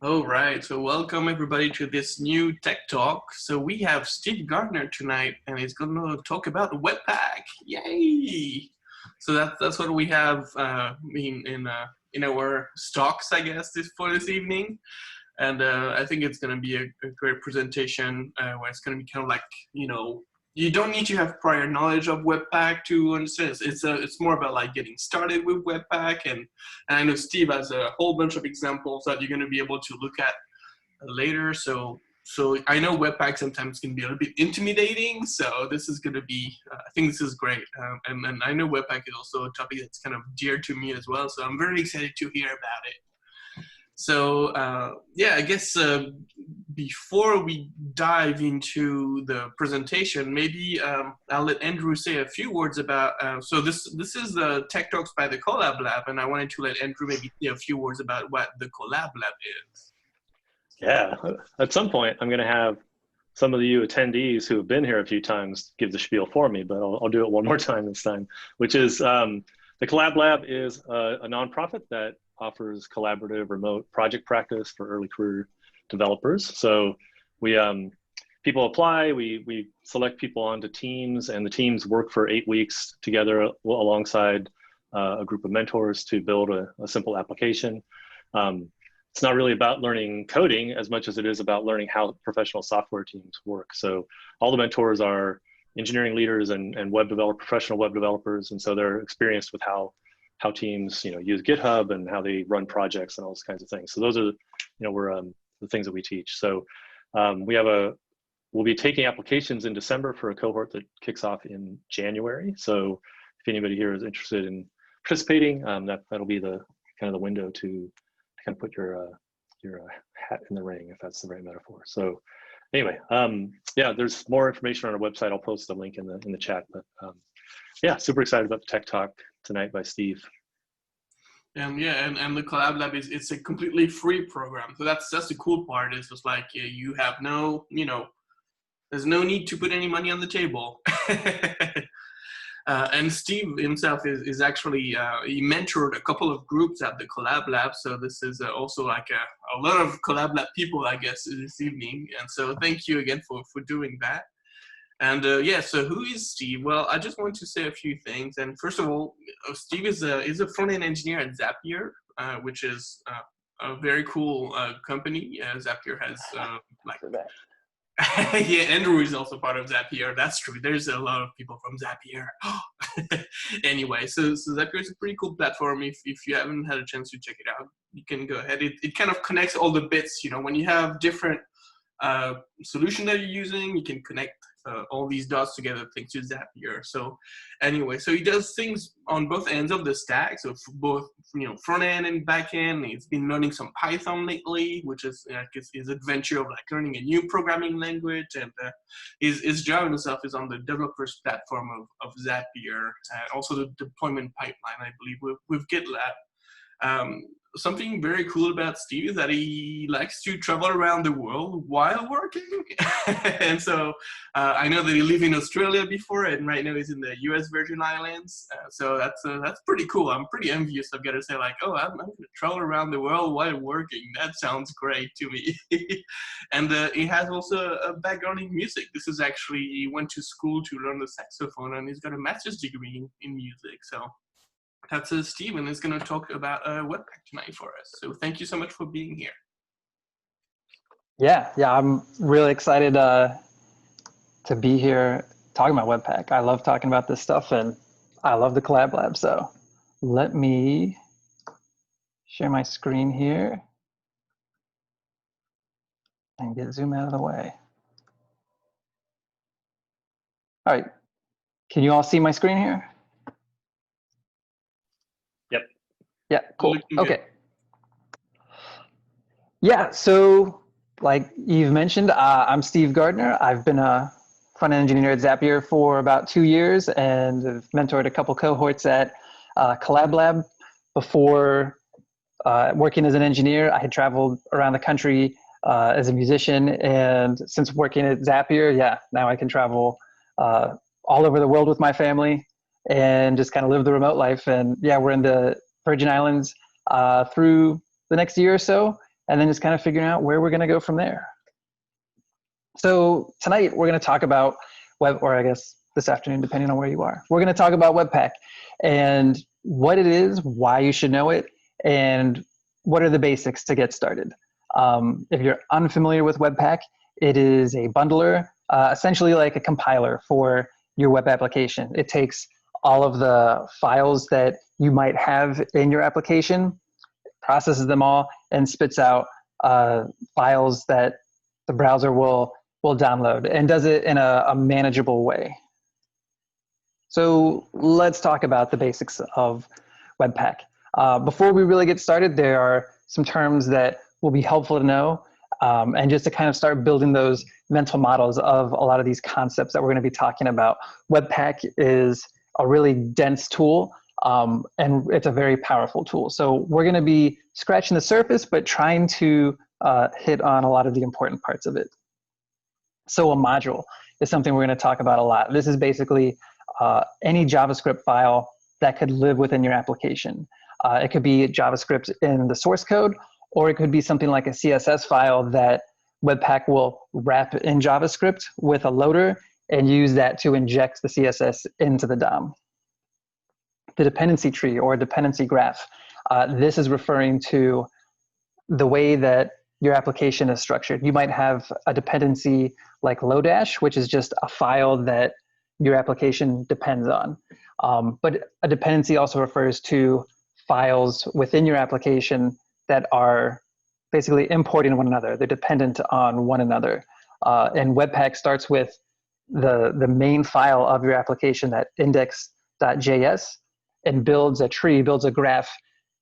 All right, so welcome everybody to this new Tech Talk. So we have Steve Gardner tonight, and he's going to talk about Webpack. Yay! So that's what we have in our stocks, I guess, for this evening. And I think it's going to be a great presentation where it's going to be kind of like, you don't need to have prior knowledge of Webpack to understand. It's more about like getting started with Webpack, and I know Steve has a whole bunch of examples that you're going to be able to look at later. So I know Webpack sometimes can be a little bit intimidating. So this is going to be, I think this is great. And I know Webpack is also a topic that's kind of dear to me as well. So I'm very excited to hear about it. So yeah, I guess before we dive into the presentation, maybe I'll let Andrew say a few words about. So this is the Tech Talks by the Collab Lab, and I wanted to let Andrew maybe say a few words about what the Collab Lab is. Yeah, at some point I'm going to have some of you attendees who have been here a few times give the spiel for me, but I'll do it one more time this time, which is the Collab Lab is a nonprofit that offers collaborative remote project practice for early career developers. So we people apply, we select people onto teams, and the teams work for 8 weeks together alongside a group of mentors to build a simple application. It's not really about learning coding as much as it is about learning how professional software teams work. So all the mentors are engineering leaders and professional web developers, and so they're experienced with how teams use GitHub and how they run projects and all those kinds of things. So those are we're the things that we teach. So we'll be taking applications in December for a cohort that kicks off in January. So if anybody here is interested in participating, that'll be the kind of the window to kind of put your hat in the ring, if that's the right metaphor. So anyway, yeah, there's more information on our website. I'll post the link in the chat. But yeah, super excited about the Tech Talk tonight by Steve. And yeah, and the Collab Lab it's a completely free program. So that's the cool part. Is just like you have no, there's no need to put any money on the table. And Steve himself is actually, he mentored a couple of groups at the Collab Lab. So this is also like a lot of Collab Lab people, I guess, this evening. And so thank you again for doing that. And yeah, so who is Steve? Well, I just want to say a few things. And first of all, Steve is a front-end engineer at Zapier, which is a very cool company. Zapier has like... Yeah, Andrew is also part of Zapier. That's true. There's a lot of people from Zapier. Anyway, so Zapier is a pretty cool platform. If you haven't had a chance to check it out, you can go ahead. It kind of connects all the bits. When you have different solution that you're using, you can connect all these dots together thanks to Zapier. So anyway, so he does things on both ends of the stack. So for both front end and back end. He's been learning some Python lately, which is his adventure of like learning a new programming language. And his job himself is on the developers platform of Zapier, also the deployment pipeline, I believe, with GitLab. Something very cool about Steve is that he likes to travel around the world while working. And so I know that he lived in Australia before, and right now he's in the US Virgin Islands. So that's pretty cool. I'm pretty envious. I've got to say, like, oh, I'm going to travel around the world while working. That sounds great to me. And he has also a background in music. This is actually, he went to school to learn the saxophone, and he's got a master's degree in music. So that's Steven is going to talk about Webpack tonight for us. So thank you so much for being here. Yeah, I'm really excited to be here talking about Webpack. I love talking about this stuff, and I love the Collab Lab. So let me share my screen here and get Zoom out of the way. All right, can you all see my screen here? Yep. Yeah, cool. Okay. Yeah, so like you've mentioned, I'm Steve Gardner. I've been a front-end engineer at Zapier for about 2 years and have mentored a couple cohorts at Collab Lab. Before working as an engineer, I had traveled around the country as a musician, and since working at Zapier, yeah, now I can travel all over the world with my family and just kind of live the remote life. And yeah, we're in the Virgin Islands through the next year or so, and then just kind of figuring out where we're going to go from there. So tonight we're going to talk about or I guess this afternoon, depending on where you are, we're going to talk about Webpack and what it is, why you should know it, and what are the basics to get started. If you're unfamiliar with Webpack, it is a bundler, essentially like a compiler for your web application. It takes all of the files that you might have in your application, processes them all, and spits out files that the browser will download, and does it in a manageable way. So let's talk about the basics of Webpack. Before we really get started, there are some terms that will be helpful to know, and just to kind of start building those mental models of a lot of these concepts that we're going to be talking about. Webpack is a really dense tool, and it's a very powerful tool. So we're going to be scratching the surface, but trying to hit on a lot of the important parts of it. So a module is something we're going to talk about a lot. This is basically any JavaScript file that could live within your application. It could be JavaScript in the source code, or it could be something like a CSS file that Webpack will wrap in JavaScript with a loader and use that to inject the CSS into the DOM. The dependency tree or dependency graph. This is referring to the way that your application is structured. You might have a dependency like Lodash, which is just a file that your application depends on. But a dependency also refers to files within your application that are basically importing one another. They're dependent on one another. And Webpack starts with the main file of your application, that index.js, and builds a tree, builds a graph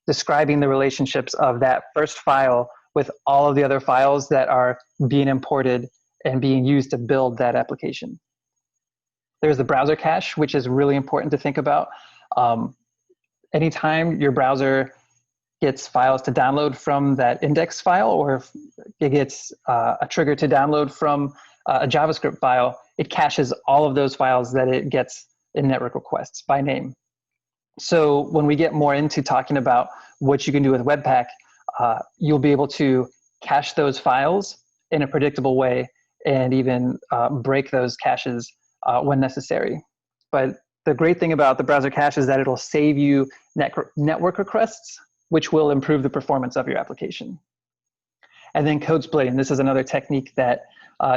describing the relationships of that first file with all of the other files that are being imported and being used to build that application. There's the browser cache, which is really important to think about. Anytime your browser gets files to download from that index file, or if it gets a trigger to download from a JavaScript file, it caches all of those files that it gets in network requests by name. So when we get more into talking about what you can do with Webpack, you'll be able to cache those files in a predictable way and even break those caches when necessary. But the great thing about the browser cache is that it'll save you network requests, which will improve the performance of your application. And then code splitting. This is another technique that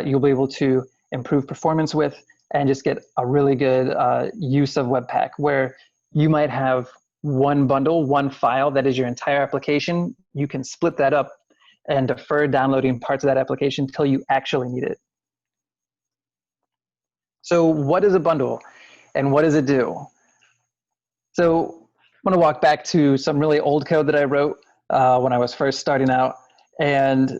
you'll be able to improve performance with and just get a really good use of Webpack, where you might have one bundle, one file that is your entire application. You can split that up and defer downloading parts of that application until you actually need it. So what is a bundle and what does it do? So I'm going to walk back to some really old code that I wrote when I was first starting out. And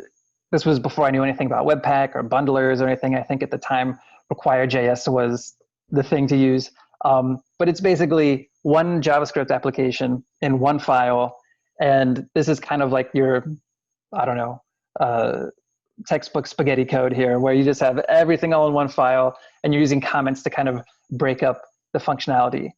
this was before I knew anything about Webpack or bundlers or anything. I think at the time, Require.js was the thing to use. But it's basically one JavaScript application in one file. And this is kind of like your, I don't know, textbook spaghetti code here, where you just have everything all in one file and you're using comments to kind of break up the functionality.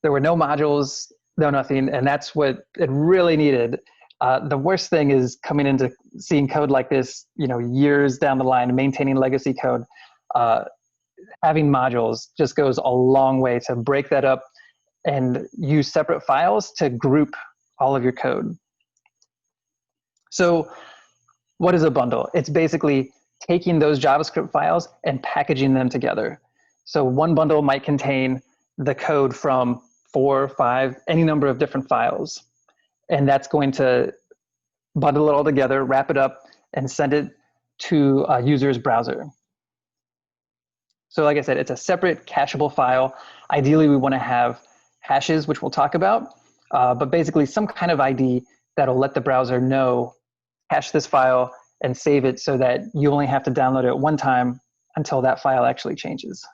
There were no modules, no nothing, and that's what it really needed. The worst thing is coming into seeing code like this, years down the line, maintaining legacy code. Having modules just goes a long way to break that up and use separate files to group all of your code. So what is a bundle? It's basically taking those JavaScript files and packaging them together. So one bundle might contain the code from 4, 5, any number of different files. And that's going to bundle it all together, wrap it up, and send it to a user's browser. So like I said, it's a separate cacheable file. Ideally, we want to have hashes, which we'll talk about, but basically some kind of ID that'll let the browser know, cache this file and save it so that you only have to download it one time until that file actually changes.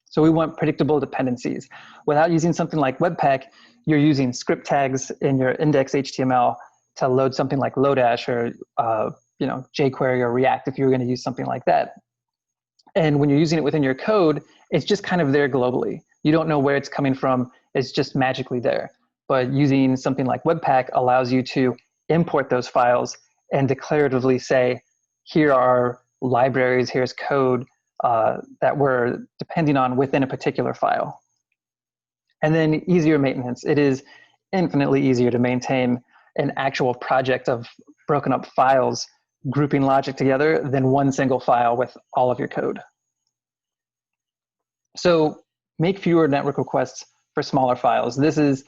So we want predictable dependencies. Without using something like Webpack, you're using script tags in your index HTML to load something like Lodash or jQuery or React if you were going to use something like that. And when you're using it within your code, it's just kind of there globally. You don't know where it's coming from. It's just magically there. But using something like Webpack allows you to import those files and declaratively say, here are libraries, here's code that we're depending on within a particular file. And then easier maintenance. It is infinitely easier to maintain an actual project of broken up files, grouping logic together, than one single file with all of your code. So make fewer network requests for smaller files. This is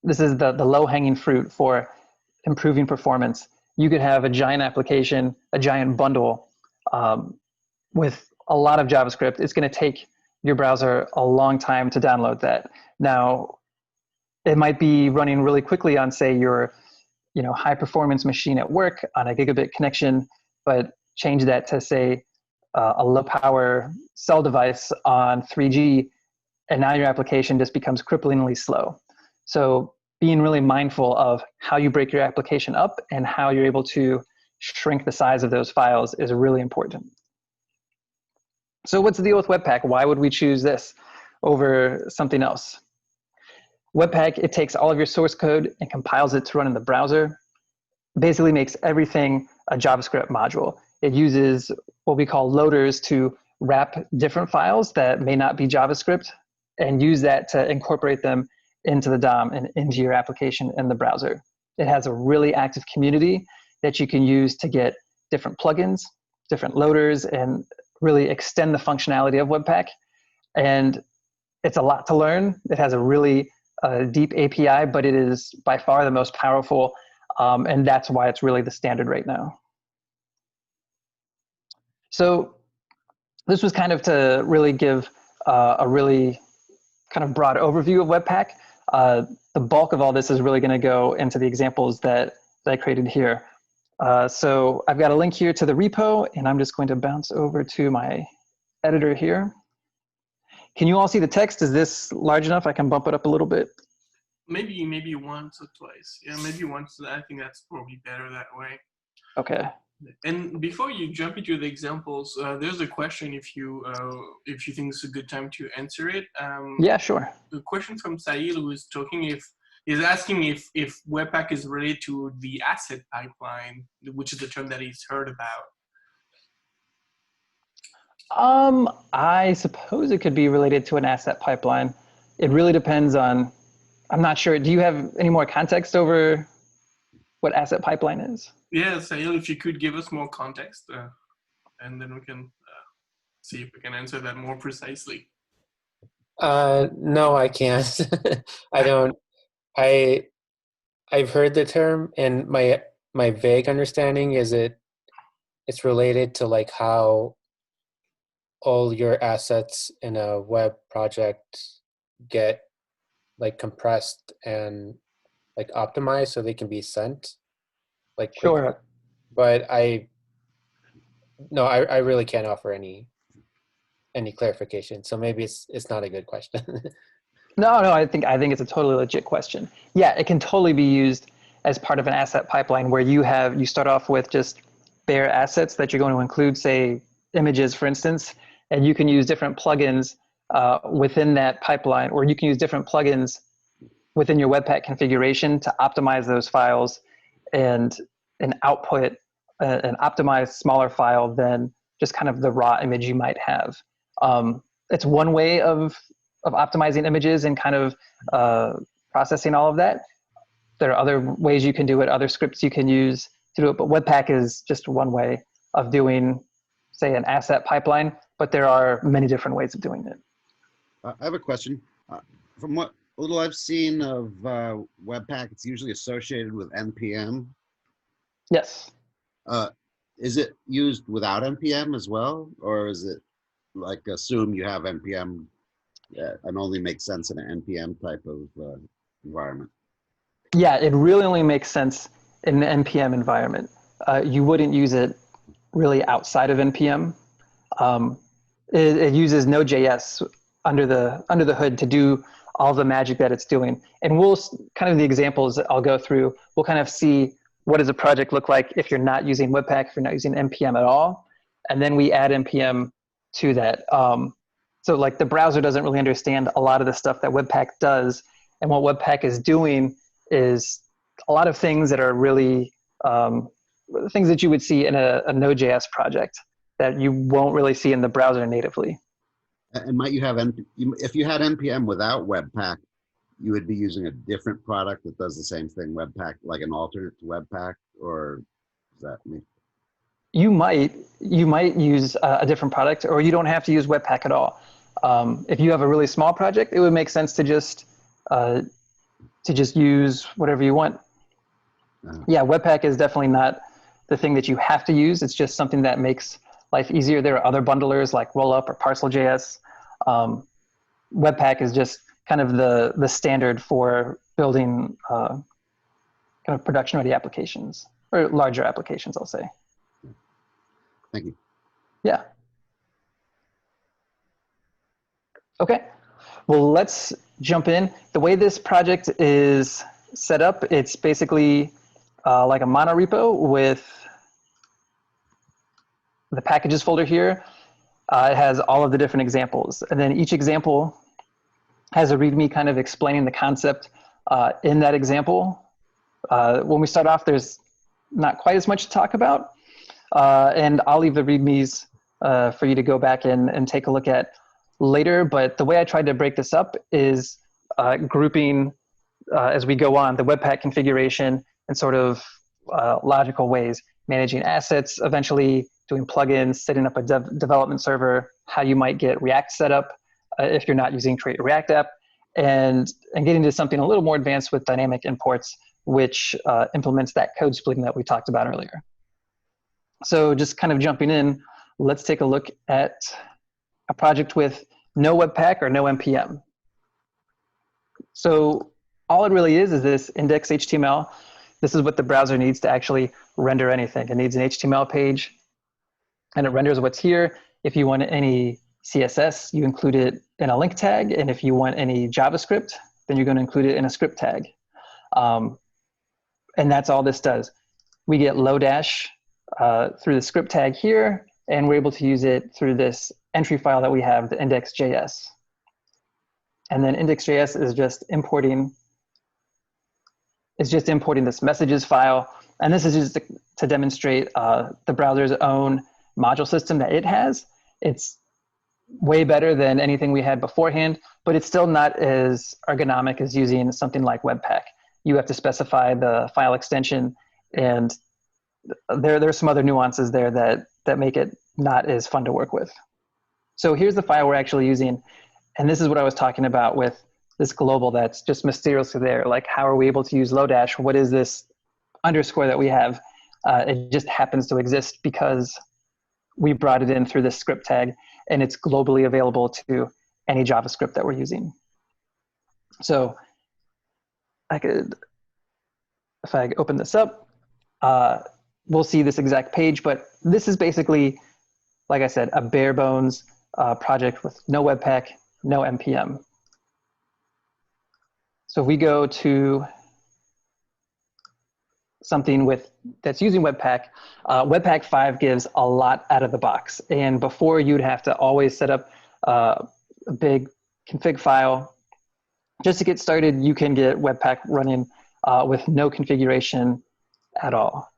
the low-hanging fruit for improving performance. You could have a giant application, a giant bundle with a lot of JavaScript. It's going to take your browser a long time to download that. Now, it might be running really quickly on, say, your high performance machine at work on a gigabit connection, but change that to, say, a low power cell device on 3G, and now your application just becomes cripplingly slow. So being really mindful of how you break your application up and how you're able to shrink the size of those files is really important. So what's the deal with Webpack? Why would we choose this over something else? Webpack, it takes all of your source code and compiles it to run in the browser. Basically makes everything a JavaScript module. It uses what we call loaders to wrap different files that may not be JavaScript and use that to incorporate them into the DOM and into your application in the browser. It has a really active community that you can use to get different plugins, different loaders, and really extend the functionality of Webpack. And it's a lot to learn. It has a really deep API, but it is by far the most powerful, and that's why it's really the standard right now. So this was kind of to really give a really kind of broad overview of Webpack. The bulk of all this is really going to go into the examples that I created here. So I've got a link here to the repo, and I'm just going to bounce over to my editor here. Can you all see the text? Is this large enough? I can bump it up a little bit. Maybe once or twice. Yeah, maybe once. I think that's probably better that way. Okay. And before you jump into the examples, there's a question if you think it's a good time to answer it. Yeah, sure. The question from Sahil, who is asking if Webpack is related to the asset pipeline, which is the term that he's heard about. I suppose it could be related to an asset pipeline. It really depends on, I'm not sure. Do you have any more context over what asset pipeline is? Yeah, Sahil, if you could give us more context, and then we can see if we can answer that more precisely. No, I can't. I don't. I've heard the term, and my vague understanding is it's related to like how all your assets in a web project get like compressed and like optimized so they can be sent like quickly. Sure. But I really can't offer any clarification. So maybe it's not a good question. No, I think it's a totally legit question. Yeah, it can totally be used as part of an asset pipeline where you start off with just bare assets that you're going to include, say, images, for instance, and you can use different plugins within that pipeline, or you can use different plugins within your Webpack configuration to optimize those files and output an optimized smaller file than just kind of the raw image you might have. It's one way of optimizing images and kind of processing all of that. There are other ways you can do it, other scripts you can use to do it, but Webpack is just one way of doing, say, an asset pipeline, but there are many different ways of doing it. I have a question. From what little I've seen of Webpack, it's usually associated with NPM. Yes. Is it used without NPM as well? Or is it like assume you have NPM and only makes sense in an NPM type of environment? Yeah, it really only makes sense in the NPM environment. You wouldn't use it really outside of NPM. It uses Node.js under the hood to do all the magic that it's doing. And we'll kind of the examples I'll go through, we'll kind of see what does a project look like if you're not using Webpack, if you're not using NPM at all. And then we add NPM to that. So like the browser doesn't really understand a lot of the stuff that Webpack does. And what Webpack is doing is a lot of things that are really things that you would see in a Node.js project that you won't really see in the browser natively. And might you have, if you had NPM without Webpack, you would be using a different product that does the same thing, Webpack, like an alternate to Webpack, or is that me? You might use a different product, or you don't have to use Webpack at all. If you have a really small project, it would make sense to just use whatever you want. Yeah, Webpack is definitely not the thing that you have to use. It's just something that makes life easier. There are other bundlers like Rollup or Parcel.js. Webpack is just kind of the standard for building kind of production-ready applications, or larger applications, I'll say. Thank you. Yeah. Okay. Well, let's jump in. The way this project is set up, it's basically like a monorepo with the packages folder here. It has all of the different examples. And then each example has a README kind of explaining the concept in that example. When we start off, there's not quite as much to talk about. And I'll leave the READMEs for you to go back and take a look at later. But the way I tried to break this up is grouping as we go on the Webpack configuration in sort of logical ways, managing assets, eventually doing plugins, setting up a development server, how you might get React set up if you're not using Create a React app, and getting to something a little more advanced with dynamic imports, which implements that code splitting that we talked about earlier. So just kind of jumping in, let's take a look at a project with no Webpack or no NPM. So all it really is this index HTML. This is what the browser needs to actually render anything. It needs an HTML page, and it renders what's here. If you want any CSS, you include it in a link tag. And if you want any JavaScript, then you're going to include it in a script tag. And that's all this does. We get Lodash through the script tag here, and we're able to use it through this entry file that we have, the index.js. And then index.js is just importing this messages file. And this is just to demonstrate the browser's own module system that it has. It's way better than anything we had beforehand, but it's still not as ergonomic as using something like Webpack. You have to specify the file extension, and there's some other nuances there that make it not as fun to work with. So here's the file we're actually using. And this is what I was talking about with this global that's just mysteriously there. Like, how are we able to use Lodash? What is this underscore that we have? It just happens to exist because we brought it in through this script tag, and it's globally available to any JavaScript that we're using. So I could, if I open this up, we'll see this exact page, but this is basically, like I said, a bare bones project with no Webpack, no NPM. So if we go to something that's using Webpack, Webpack 5 gives a lot out of the box. And before, you'd have to always set up a big config file. Just to get started, you can get Webpack running with no configuration at all.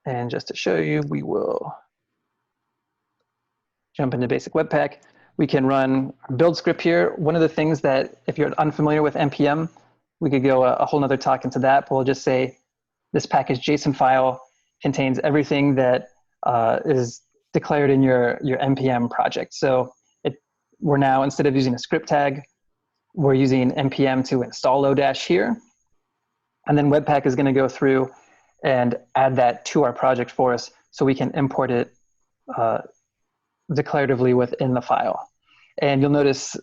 And just to show you, we will jump into basic Webpack. We can run our build script here. One of the things that, if you're unfamiliar with NPM, we could go a whole nother talk into that, but we'll just say this package JSON file contains everything that is declared in your NPM project. So we're now, instead of using a script tag, we're using NPM to install Lodash here. And then Webpack is going to go through and add that to our project for us so we can import it declaratively within the file. And you'll notice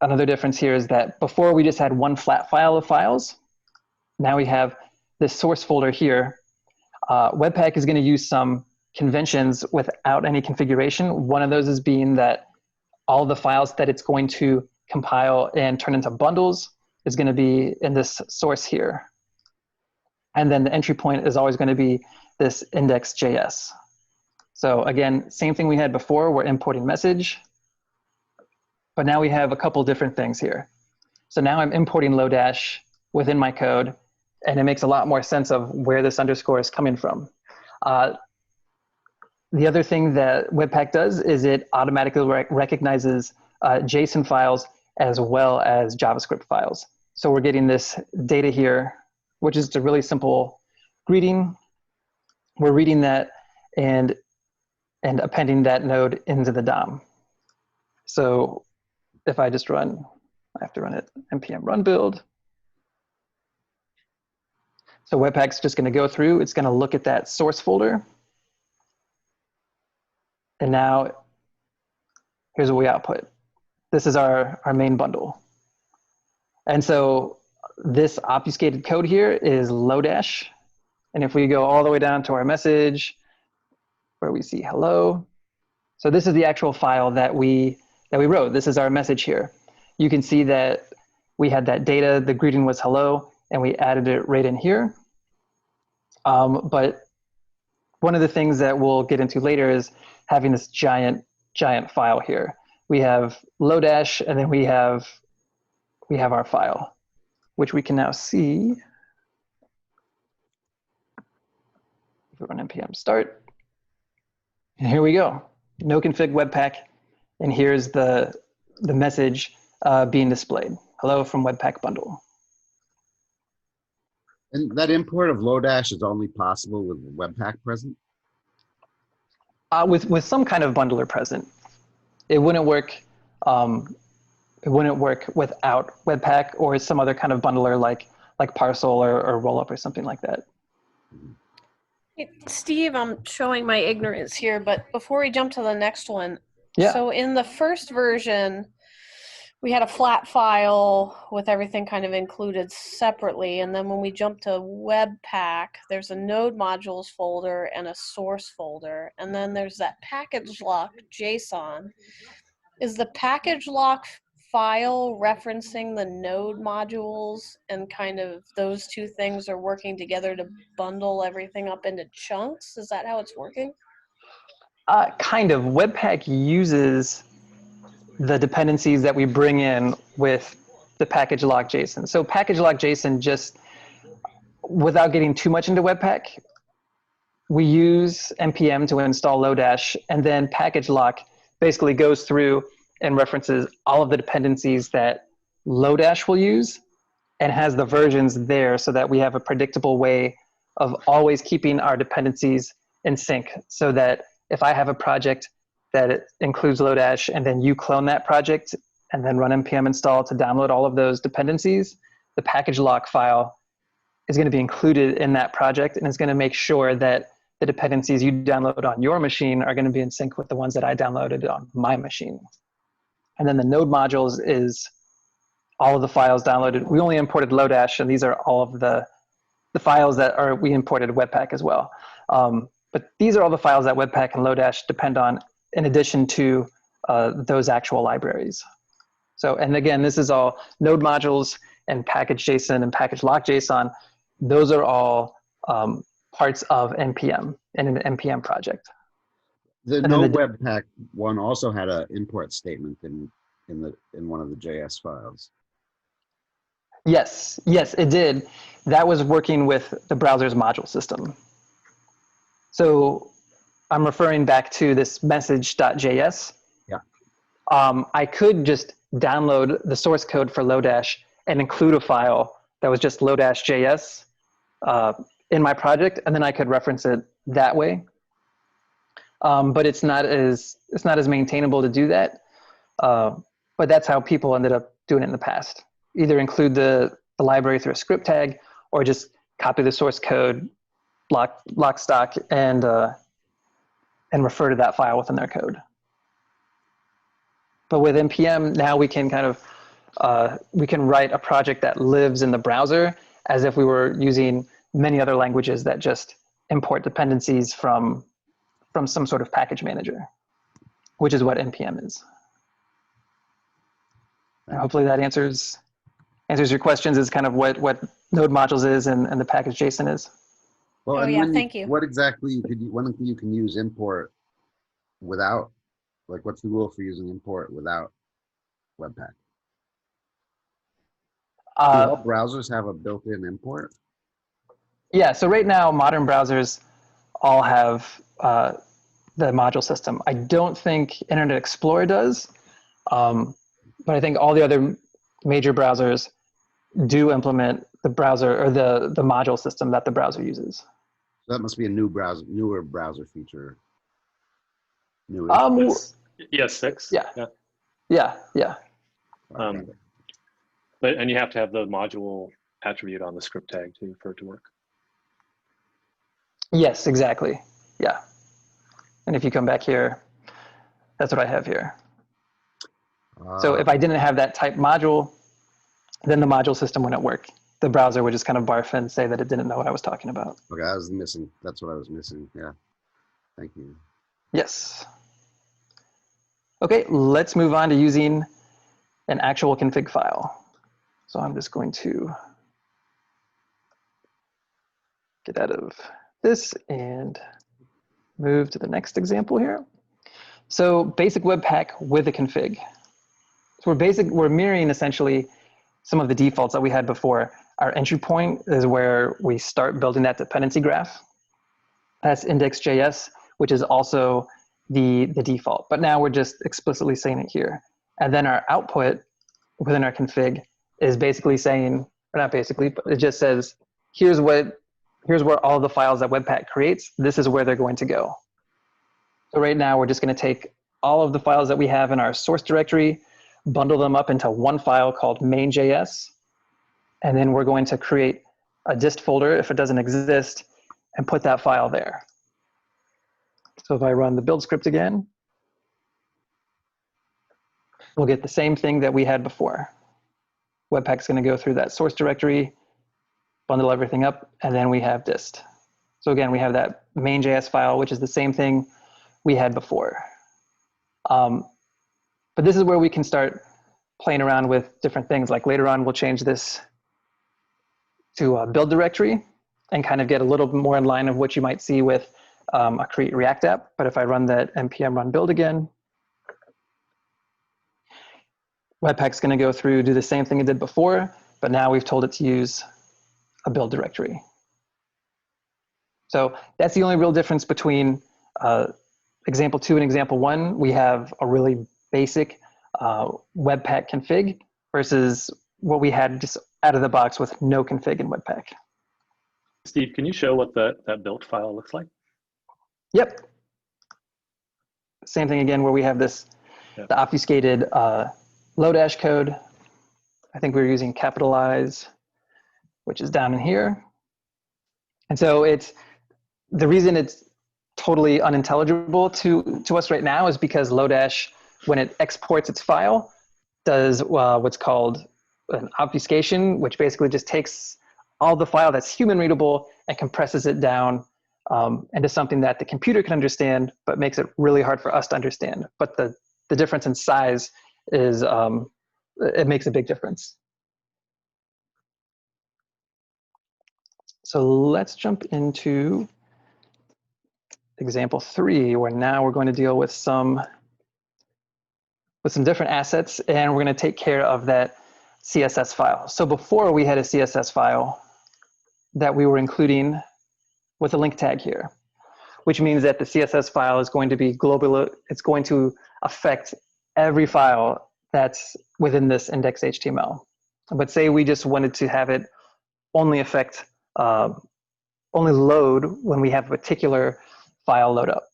another difference here is that before we just had one flat file of files. Now we have this source folder here. Webpack is going to use some conventions without any configuration. One of those is being that all the files that it's going to compile and turn into bundles is going to be in this source here. And then the entry point is always going to be this index.js. So again, same thing we had before, we're importing message, but now we have a couple different things here. So now I'm importing Lodash within my code, and it makes a lot more sense of where this underscore is coming from. The other thing that Webpack does is it automatically recognizes JSON files as well as JavaScript files. So we're getting this data here, which is a really simple greeting. We're reading that and appending that node into the DOM. So if I just run, I have to run it npm run build. So Webpack's just going to go through, it's going to look at that source folder. And now here's what we output. This is our main bundle. And so this obfuscated code here is Lodash. And if we go all the way down to our message where we see hello. So this is the actual file that we wrote. This is our message here. You can see that we had that data, the greeting was hello, and we added it right in here. But one of the things that we'll get into later is having this giant file here. We have Lodash, and then we have our file, which we can now see. If we run npm start, and here we go. No config Webpack, and here's the message being displayed. Hello from Webpack bundle. And that import of Lodash is only possible with Webpack present? With some kind of bundler present. It wouldn't work. It wouldn't work without Webpack or some other kind of bundler like Parcel or Rollup or something like that. Hey, Steve, I'm showing my ignorance here, but before we jump to the next one, Yeah. So in the first version, we had a flat file with everything kind of included separately. And then when we jump to Webpack, there's a node modules folder and a source folder. And then there's that package lock JSON. Is the package lock file referencing the node modules and kind of those two things are working together to bundle everything up into chunks? Is that how it's working? Kind of. Webpack uses the dependencies that we bring in with the package lock JSON. So package lock JSON, just without getting too much into Webpack, we use npm to install Lodash, and then package lock basically goes through and references all of the dependencies that Lodash will use and has the versions there so that we have a predictable way of always keeping our dependencies in sync, so that if I have a project that it includes Lodash and then you clone that project and then run npm install to download all of those dependencies, the package lock file is going to be included in that project, and it's going to make sure that the dependencies you download on your machine are going to be in sync with the ones that I downloaded on my machine. And then the node modules is all of the files downloaded. We only imported Lodash, and these are all of the files that are, we imported Webpack as well. But these are all the files that Webpack and Lodash depend on, in addition to those actual libraries. So, and again, this is all node modules and package JSON and package lock JSON. Those are all parts of npm in an npm project. The And no then the- Webpack one also had an import statement in one of the JS files. Yes, it did. That was working with the browser's module system. So I'm referring back to this message.js. Yeah. I could just download the source code for Lodash and include a file that was just Lodash.js in my project, and then I could reference it that way. But it's not as maintainable to do that. But that's how people ended up doing it in the past. Either include the library through a script tag, or just copy the source code, lock stock, and refer to that file within their code. But with npm now, we can kind of we can write a project that lives in the browser as if we were using many other languages that just import dependencies from some sort of package manager, which is what npm is. And hopefully that answers your questions, is kind of what node modules is and the package JSON is. Well, Oh, and yeah, when thank you. What exactly when you can use import without, like, what's the rule for using import without Webpack? Do all browsers have a built-in import? Yeah, so right now modern browsers all have the module system. I don't think Internet Explorer does, but I think all the other major browsers do implement the browser or the module system that the browser uses. That must be a newer browser feature. Newish. ES6. Yeah. Yeah. Um, and you have to have the module attribute on the script tag too for it to work. Yes, exactly. Yeah. And if you come back here, that's what I have here. So if I didn't have that type module, then the module system wouldn't work. The browser would just kind of barf and say that it didn't know what I was talking about. Okay, I was missing. That's what I was missing. Yeah. Thank you. Yes. Okay, let's move on to using an actual config file. So I'm just going to get out of this and move to the next example here. So basic Webpack with a config. So we're mirroring essentially some of the defaults that we had before. Our entry point is where we start building that dependency graph. That's index.js, which is also the default. But now we're just explicitly saying it here. And then our output within our config is basically saying, or not basically, but it just says, here's where all the files that Webpack creates, this is where they're going to go. So right now we're just going to take all of the files that we have in our source directory, bundle them up into one file called main.js, and then we're going to create a dist folder if it doesn't exist and put that file there. So if I run the build script again, we'll get the same thing that we had before. Webpack's going to go through that source directory, bundle everything up, and then we have dist. So again, we have that main.js file, which is the same thing we had before. But this is where we can start playing around with different things. Like later on, we'll change this to a build directory and kind of get a little bit more in line of what you might see with a create React app. But if I run that npm run build again, Webpack's going to go through, do the same thing it did before, but now we've told it to use a build directory. So that's the only real difference between example 2 and example 1. We have a really basic Webpack config versus what we had just out of the box with no config in Webpack. Steve, can you show what that built file looks like? Yep. Same thing again where we have this, the obfuscated Lodash code. I think we were using capitalize, which is down in here. And so it's, the reason it's totally unintelligible to us right now is because Lodash, when it exports its file, does what's called an obfuscation, which basically just takes all the file that's human readable and compresses it down into something that the computer can understand, but makes it really hard for us to understand. But the difference in size is, it makes a big difference. So let's jump into example 3, where now we're going to deal with some different assets, and we're going to take care of that CSS file. So before we had a CSS file that we were including with a link tag here, which means that the CSS file is going to be global. It's going to affect every file that's within this index.html. But say we just wanted to have it only affect, only load when we have a particular file load up.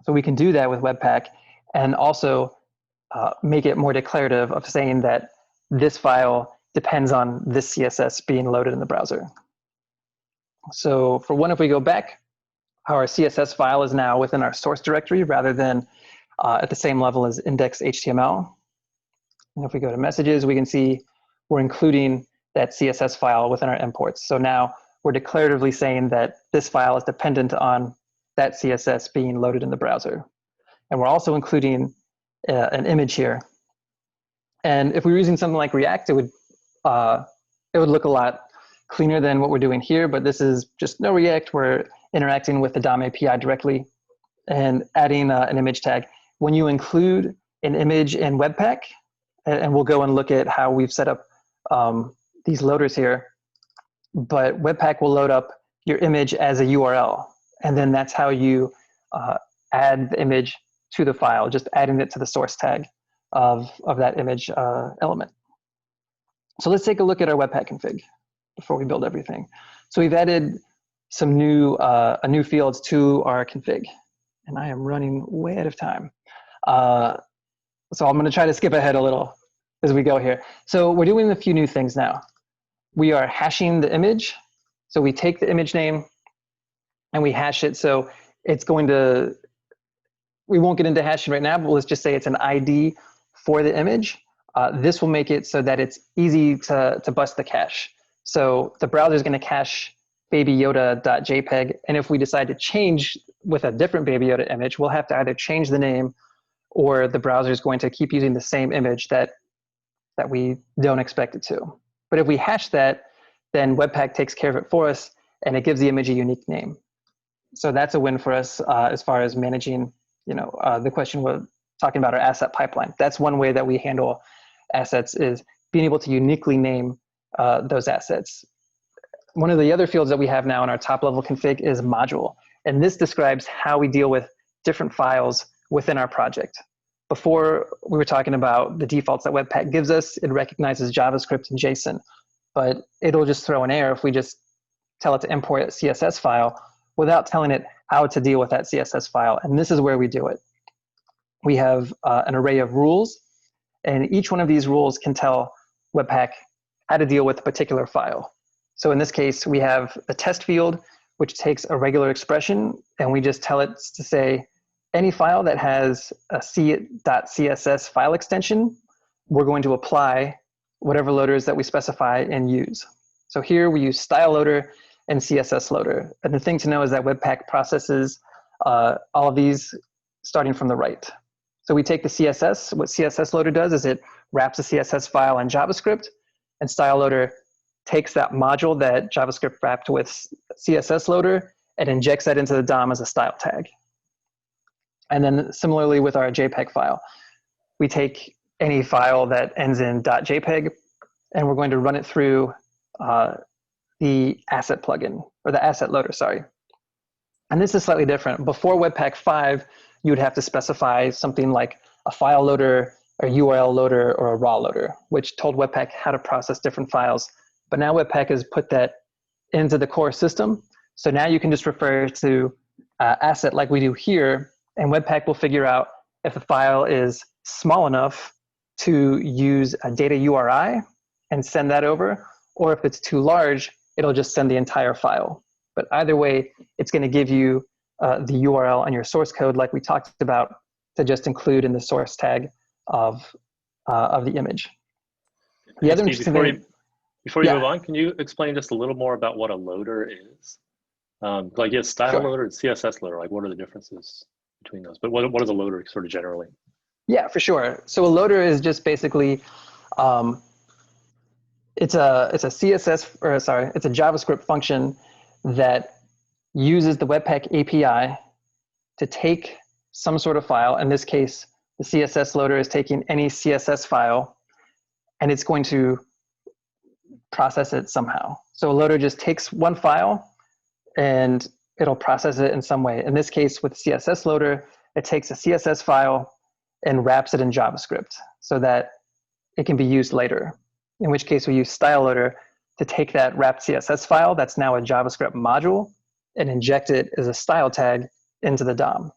So we can do that with Webpack and also make it more declarative of saying that this file depends on this CSS being loaded in the browser. So for one, if we go back, our CSS file is now within our source directory rather than at the same level as index.html. And if we go to messages, we can see we're including that CSS file within our imports. So now we're declaratively saying that this file is dependent on that CSS being loaded in the browser. And we're also including an image here. And if we were using something like React, it would look a lot cleaner than what we're doing here, but this is just no React. We're interacting with the DOM API directly and adding an image tag. When you include an image in Webpack, and we'll go and look at how we've set up these loaders here, but Webpack will load up your image as a URL. And then that's how you add the image to the file, just adding it to the source tag of that image element. So let's take a look at our Webpack config before we build everything. So we've added some new fields to our config, and I am running way out of time. So I'm going to try to skip ahead a little as we go here. So we're doing a few new things now. We are hashing the image. So we take the image name and we hash it. So it's going to, we won't get into hashing right now, but let's just say it's an ID for the image. This will make it so that it's easy to bust the cache. So the browser is going to cache babyyoda.jpg, and if we decide to change with a different Baby Yoda image, we'll have to either change the name or the browser is going to keep using the same image that we don't expect it to. But if we hash that, then Webpack takes care of it for us, and it gives the image a unique name. So that's a win for us as far as managing, the question we're talking about our asset pipeline. That's one way that we handle assets, is being able to uniquely name those assets. One of the other fields that we have now in our top level config is module. And this describes how we deal with different files within our project. Before, we were talking about the defaults that Webpack gives us. It recognizes JavaScript and JSON, but it'll just throw an error if we just tell it to import a CSS file without telling it how to deal with that CSS file. And this is where we do it. We have an array of rules, and each one of these rules can tell Webpack how to deal with a particular file. So in this case, we have a test field, which takes a regular expression, and we just tell it to say, any file that has a c.css file extension, we're going to apply whatever loaders that we specify and use. So here we use style loader and CSS loader. And the thing to know is that Webpack processes all of these starting from the right. So we take the CSS. What CSS loader does is it wraps a CSS file in JavaScript, and style loader takes that module that JavaScript wrapped with CSS loader and injects that into the DOM as a style tag. And then similarly with our JPEG file, we take any file that ends in .jpeg, and we're going to run it through the asset plugin, or the asset loader, sorry. And this is slightly different. Before Webpack 5, you would have to specify something like a file loader, a URL loader, or a raw loader, which told Webpack how to process different files. But now Webpack has put that into the core system. So now you can just refer to asset like we do here, and Webpack will figure out if the file is small enough to use a data URI and send that over, or if it's too large, it'll just send the entire file. But either way, it's going to give you the URL and your source code, like we talked about, to just include in the source tag of the image. The other interesting thing, before you move on, can you explain just a little more about what a loader is? Like, yes, style loader and CSS loader. Like, what are the differences between those? But what is a loader sort of generally? Yeah, for sure. So a loader is just basically it's a CSS, or sorry, it's a JavaScript function that uses the Webpack API to take some sort of file. In this case, the CSS loader is taking any CSS file, and it's going to process it somehow. So a loader just takes one file and it'll process it in some way. In this case, with CSS loader, it takes a CSS file and wraps it in JavaScript so that it can be used later. In which case we use style loader to take that wrapped CSS file that's now a JavaScript module and inject it as a style tag into the DOM.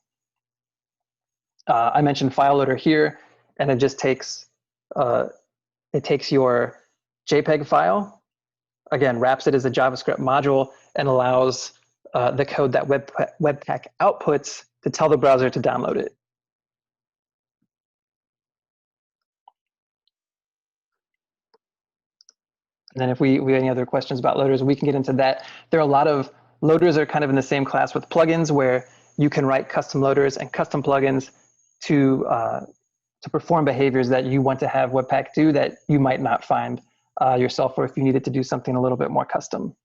I mentioned file loader here, and it just takes your JPEG file, again, wraps it as a JavaScript module, and allows the code that Webpack outputs to tell the browser to download it. And then if we have any other questions about loaders, we can get into that. There are a lot of loaders are kind of in the same class with plugins, where you can write custom loaders and custom plugins to perform behaviors that you want to have Webpack do that you might not find yourself, or if you needed to do something a little bit more custom.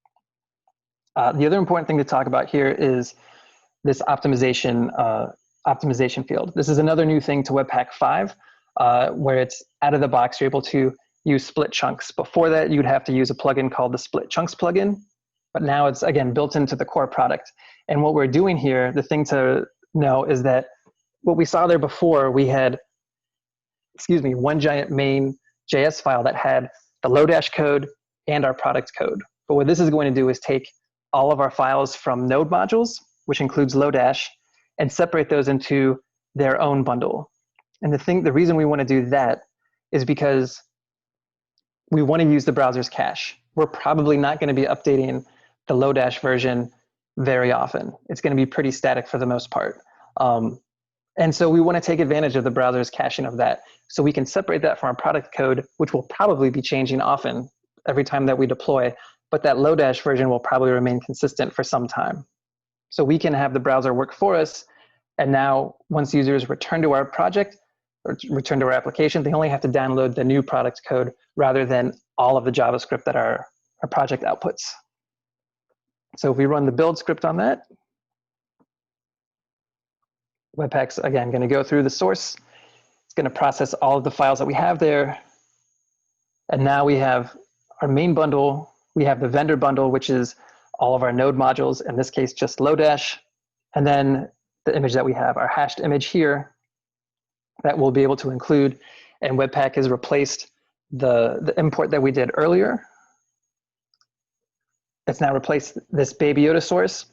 The other important thing to talk about here is this optimization field. This is another new thing to Webpack 5, where it's out of the box. You're able to use split chunks. Before that, you'd have to use a plugin called the Split Chunks plugin, but now it's, again, built into the core product. And what we're doing here, the thing to know is that what we saw there before, we had, one giant main JS file that had the Lodash code and our product code. But what this is going to do is take all of our files from node modules, which includes Lodash, and separate those into their own bundle. And the reason we want to do that is because we want to use the browser's cache. We're probably not going to be updating the Lodash version very often. It's going to be pretty static for the most part. And so we want to take advantage of the browser's caching of that. So we can separate that from our product code, which will probably be changing often every time that we deploy, but that Lodash version will probably remain consistent for some time. So we can have the browser work for us. And now once users return to our project or return to our application, they only have to download the new product code rather than all of the JavaScript that our project outputs. So if we run the build script on that, Webpack's, again, going to go through the source. It's going to process all of the files that we have there. And now we have our main bundle. We have the vendor bundle, which is all of our node modules, in this case, just Lodash. And then the image that we have, our hashed image here, that we'll be able to include. And Webpack has replaced the import that we did earlier. It's now replaced this Baby Yoda source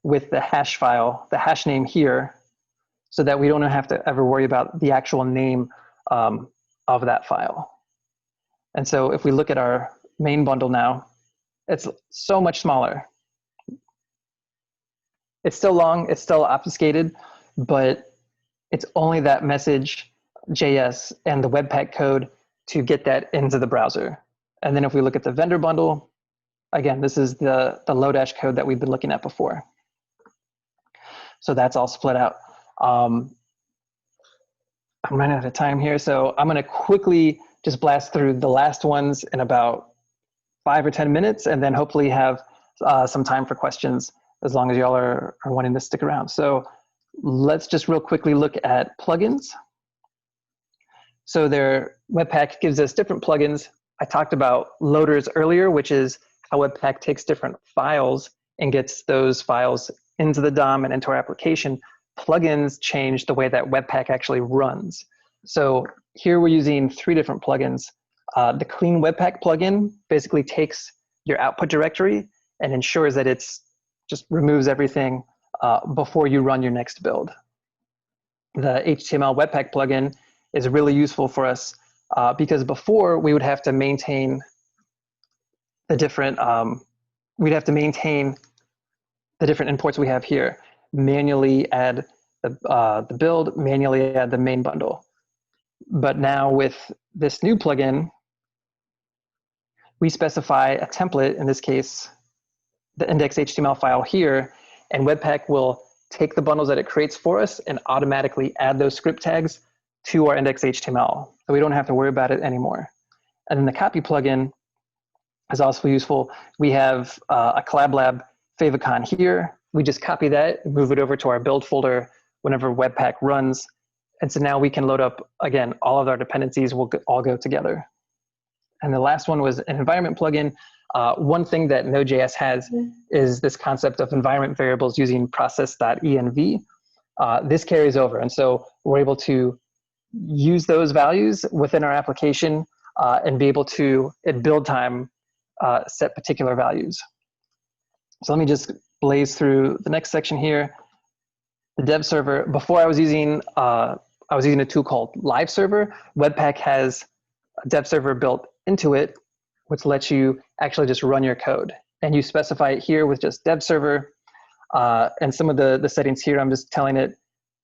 with the hash file, the hash name here, so that we don't have to ever worry about the actual name of that file. And so if we look at our main bundle now, it's so much smaller. It's still long, it's still obfuscated, but it's only that message JS and the Webpack code to get that into the browser. And then if we look at the vendor bundle, again, this is the Lodash code that we've been looking at before. So that's all split out. I'm running out of time here, so I'm going to quickly just blast through the last ones in about 5 or 10 minutes, and then hopefully have some time for questions as long as y'all are wanting to stick around. So let's just real quickly look at plugins. So Webpack gives us different plugins. I talked about loaders earlier, which is how Webpack takes different files and gets those files into the DOM and into our application. Plugins change the way that Webpack actually runs. So here we're using 3 different plugins. The Clean Webpack plugin basically takes your output directory and ensures that it's just removes everything before you run your next build. The HTML Webpack plugin is really useful for us because before we would have to maintain the different imports we have here, manually add the build, manually add the main bundle. But now with this new plugin, we specify a template, in this case, the index.html file here, and Webpack will take the bundles that it creates for us and automatically add those script tags to our index.html. So we don't have to worry about it anymore. And then the copy plugin is also useful. We have a Collab Lab favicon here. We just copy that and move it over to our build folder whenever Webpack runs. And so now we can load up, again, all of our dependencies will all go together. And the last one was an environment plugin. One thing that Node.js has is this concept of environment variables using process.env. This carries over. And so we're able to use those values within our application and be able to, at build time, set particular values. So let me just blaze through the next section here. The dev server, before I was using a tool called Live Server. Webpack has a dev server built into it, which lets you actually just run your code. And you specify it here with just dev server. And some of the settings here, I'm just telling it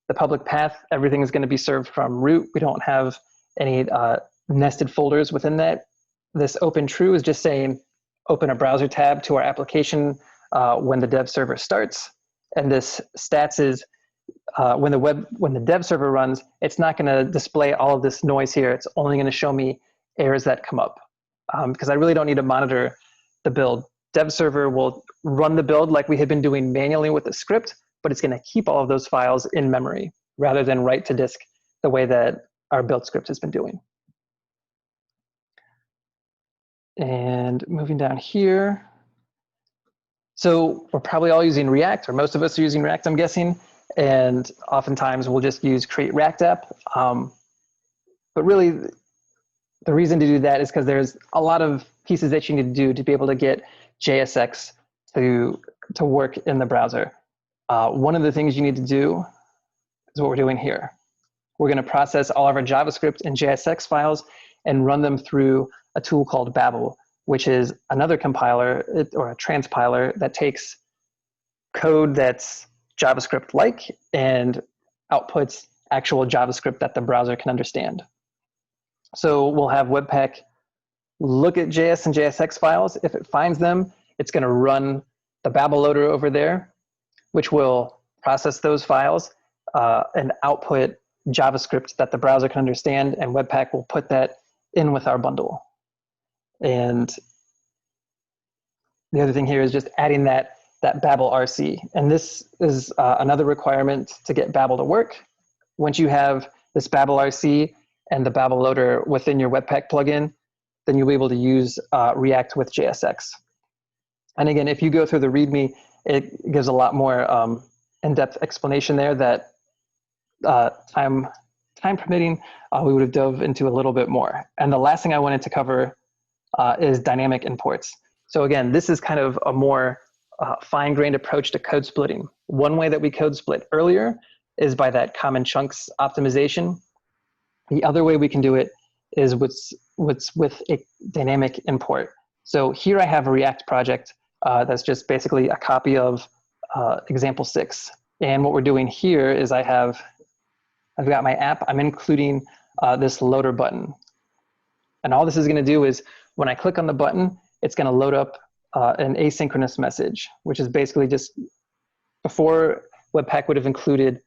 the public path, everything is going to be served from root. We don't have any nested folders within that. This open true is just saying open a browser tab to our application when the dev server starts. And this stats is when the dev server runs, it's not going to display all of this noise here. It's only going to show me errors that come up because I really don't need to monitor the build. Dev server will run the build like we had been doing manually with the script, but it's going to keep all of those files in memory rather than write to disk the way that our build script has been doing. And moving down here. So we're probably all using React, or most of us are using React, I'm guessing. And oftentimes we'll just use create React app. But really, the reason to do that is because there's a lot of pieces that you need to do to be able to get JSX to work in the browser. One of the things you need to do is what we're doing here. We're going to process all of our JavaScript and JSX files and run them through a tool called Babel, which is another compiler or a transpiler that takes code that's JavaScript-like and outputs actual JavaScript that the browser can understand. So we'll have Webpack look at JS and JSX files. If it finds them, it's going to run the Babel loader over there, which will process those files and output JavaScript that the browser can understand, and Webpack will put that in with our bundle. And the other thing here is just adding that Babel RC. And this is another requirement to get Babel to work. Once you have this Babel RC and the Babel loader within your Webpack plugin, then you'll be able to use React with JSX. And again, if you go through the README, it gives a lot more in-depth explanation there that time permitting, we would have dove into a little bit more. And the last thing I wanted to cover is dynamic imports. So again, this is kind of a more fine-grained approach to code splitting. One way that we code split earlier is by that common chunks optimization. The other way we can do it is what's with a dynamic import. So here I have a React project that's just basically a copy of example 6. And what we're doing here is I've got my app, I'm including this loader button. And all this is gonna do is when I click on the button, it's gonna load up an asynchronous message, which is basically just, before Webpack would have included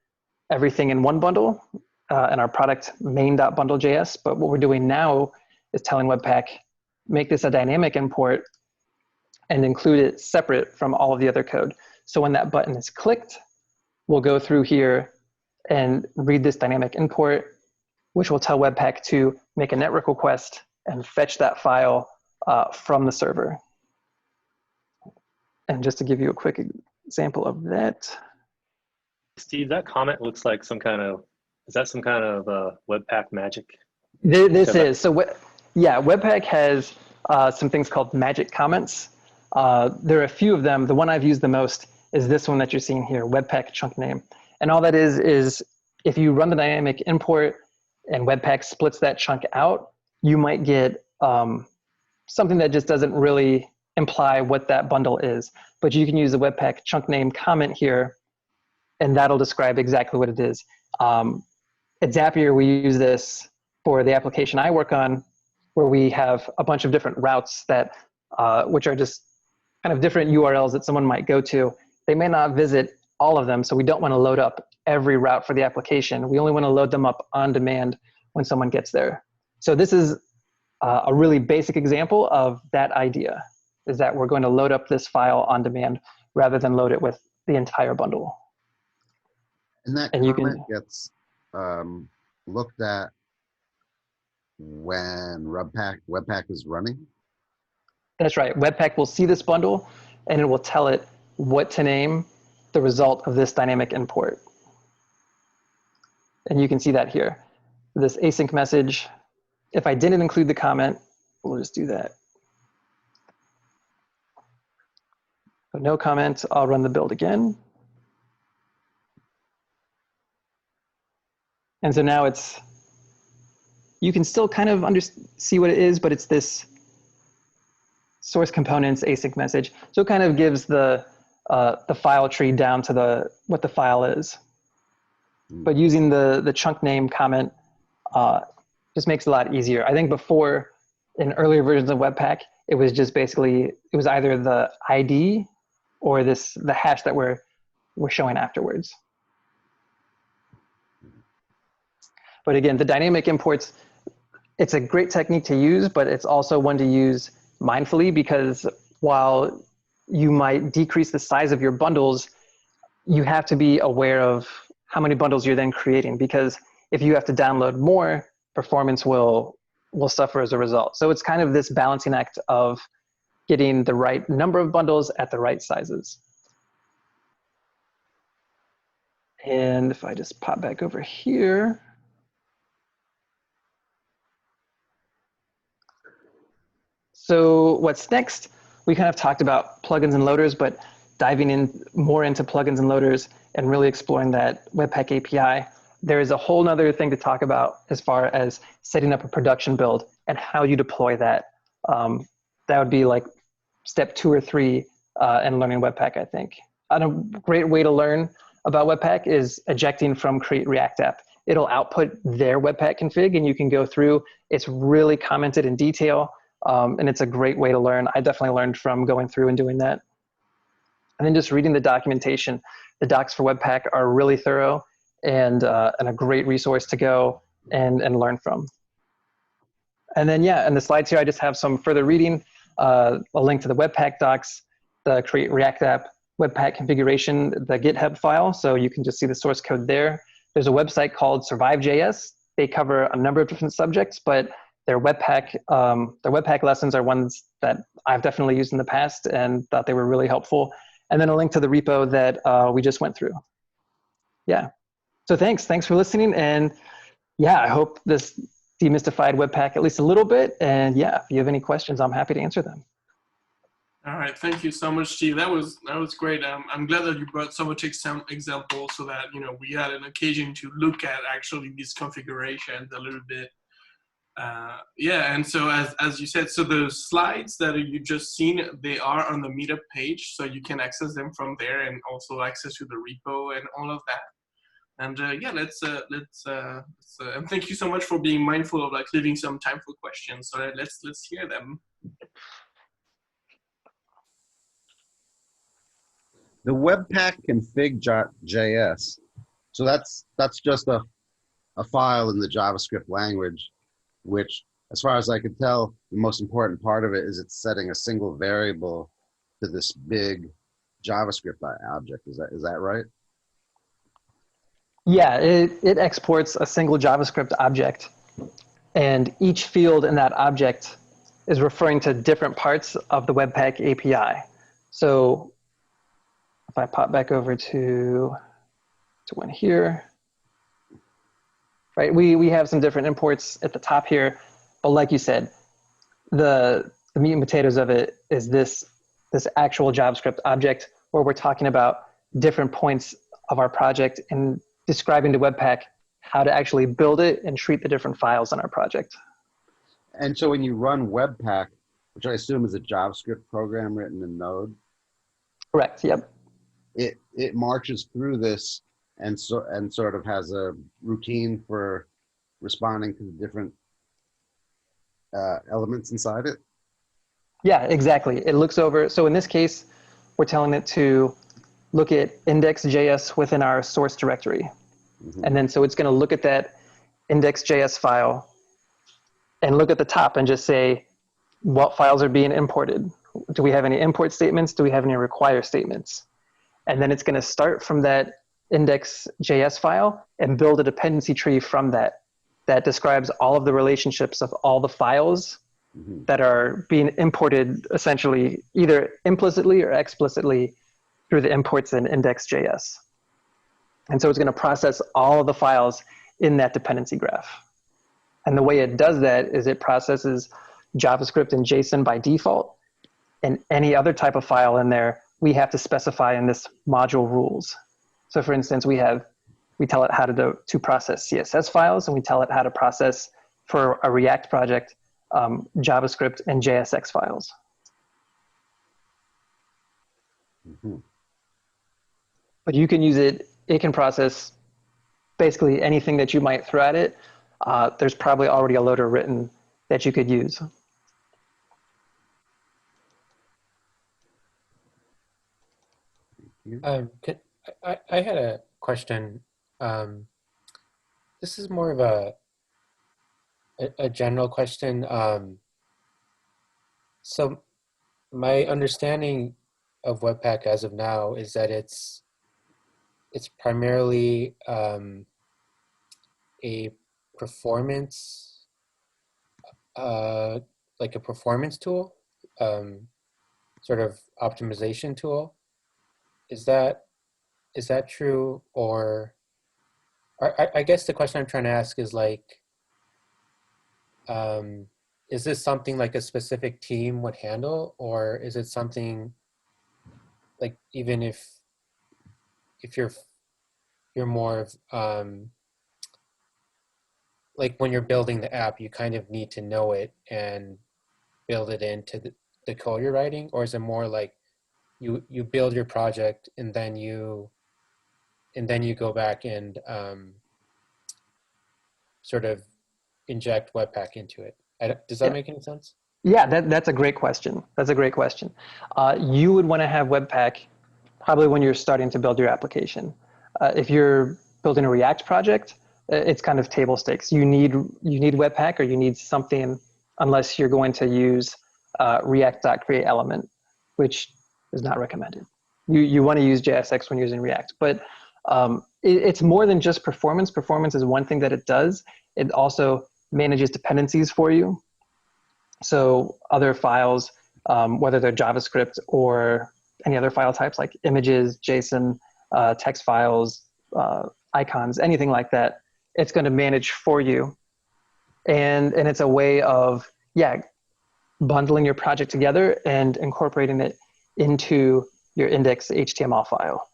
everything in one bundle in our product main.bundle.js. But what we're doing now is telling Webpack, make this a dynamic import and include it separate from all of the other code. So when that button is clicked, we'll go through here and read this dynamic import, which will tell Webpack to make a network request and fetch that file from the server. And just to give you a quick example of that. Steve, that comment looks like some kind of, is that some kind of Webpack magic? This is, so yeah, Webpack has some things called magic comments. There are a few of them. The one I've used the most is this one that you're seeing here, Webpack chunk name. And all that is if you run the dynamic import and Webpack splits that chunk out, you might get something that just doesn't really imply what that bundle is. But you can use the Webpack chunk name comment here, and that'll describe exactly what it is. At Zapier, we use this for the application I work on, where we have a bunch of different routes that, which are just kind of different URLs that someone might go to. They may not visit all of them, so we don't want to load up every route for the application. We only want to load them up on demand when someone gets there. So this is a really basic example of that idea, is that we're going to load up this file on demand rather than load it with the entire bundle. And that comment gets looked at when Webpack is running? That's right. Webpack will see this bundle and it will tell it what to name the result of this dynamic import. And you can see that here. This async message, if I didn't include the comment, we'll just do that. So no comment, I'll run the build again. And so now it's, you can still kind of see what it is, but it's this source components async message. So it kind of gives the file tree down to what the file is. But using the chunk name comment just makes it a lot easier. I think before, in earlier versions of Webpack, it was just basically, it was either the ID or the hash that we're showing afterwards. But again, the dynamic imports, it's a great technique to use, but it's also one to use mindfully, because while you might decrease the size of your bundles, you have to be aware of how many bundles you're then creating, because if you have to download more, performance will suffer as a result. So it's kind of this balancing act of getting the right number of bundles at the right sizes. And if I just pop back over here, so what's next? We kind of talked about plugins and loaders, but diving in more into plugins and loaders and really exploring that Webpack API, there is a whole nother thing to talk about as far as setting up a production build and how you deploy that. That would be like step 2 or 3 in learning Webpack, I think. And a great way to learn about Webpack is ejecting from Create React App. It'll output their Webpack config and you can go through. It's really commented in detail. And it's a great way to learn. I definitely learned from going through and doing that. And then just reading the documentation. The docs for Webpack are really thorough and a great resource to go and learn from. And then, yeah, in the slides here, I just have some further reading, a link to the Webpack docs, the Create React App Webpack configuration, the GitHub file, so you can just see the source code there. There's a website called Survive.js. They cover a number of different subjects, but their Webpack lessons are ones that I've definitely used in the past and thought they were really helpful. And then a link to the repo that we just went through. Yeah. So thanks for listening. And yeah, I hope this demystified Webpack at least a little bit. And yeah, if you have any questions, I'm happy to answer them. All right, thank you so much, Steve. That was great. I'm glad that you brought so much examples so that we had an occasion to look at actually these configurations a little bit. Yeah, and so as you said, so the slides that you just seen, they are on the meetup page, so you can access them from there, and also access to the repo and all of that. And yeah, and thank you so much for being mindful of leaving some time for questions. So let's hear them. The Webpack config.js. So that's just a file in the JavaScript language, which, as far as I can tell, the most important part of it is it's setting a single variable to this big JavaScript object. Is that right? Yeah, it exports a single JavaScript object, and each field in that object is referring to different parts of the Webpack API. So if I pop back over to one here, right, we have some different imports at the top here, but like you said, the meat and potatoes of it is this actual JavaScript object where we're talking about different points of our project and describing to Webpack how to actually build it and treat the different files in our project. And so when you run Webpack, which I assume is a JavaScript program written in Node. Correct, yep. It marches through this and sort of has a routine for responding to the different elements inside it. Yeah, exactly. It looks over. So in this case, we're telling it to look at index.js within our source directory. Mm-hmm. And then so it's going to look at that index.js file and look at the top and just say, what files are being imported? Do we have any import statements? Do we have any require statements? And then it's going to start from that index.js file and build a dependency tree from that describes all of the relationships of all the files mm-hmm. that are being imported essentially either implicitly or explicitly through the imports in index.js. And so it's going to process all of the files in that dependency graph. And the way it does that is it processes JavaScript and JSON by default, and any other type of file in there, we have to specify in this module rules. So for instance, we tell it how to process CSS files, and we tell it how to process, for a React project, JavaScript and JSX files. Mm-hmm. But you can use it can process basically anything that you might throw at it. There's probably already a loader written that you could use. I had a question. This is more of a general question. So my understanding of Webpack as of now is that it's primarily a performance, like a performance tool. sort of optimization tool. Is that true? Or I guess the question I'm trying to ask is like, is this something like a specific team would handle, or is it something like, even if you're more of like when you're building the app, you kind of need to know it and build it into the code you're writing? Or is it more like you build your project and then you go back and sort of inject Webpack into it? Does that make any sense? Yeah, that's a great question. That's a great question. You would want to have Webpack probably when you're starting to build your application. If you're building a React project, it's kind of table stakes. You need Webpack, or you need something, unless you're going to use React.createElement, which is not recommended. You want to use JSX when using React, but it's more than just performance. Performance is one thing that it does. It also manages dependencies for you. So other files, whether they're JavaScript or any other file types like images, JSON, text files, icons, anything like that, it's going to manage for you. And it's a way of, bundling your project together and incorporating it into your index HTML file.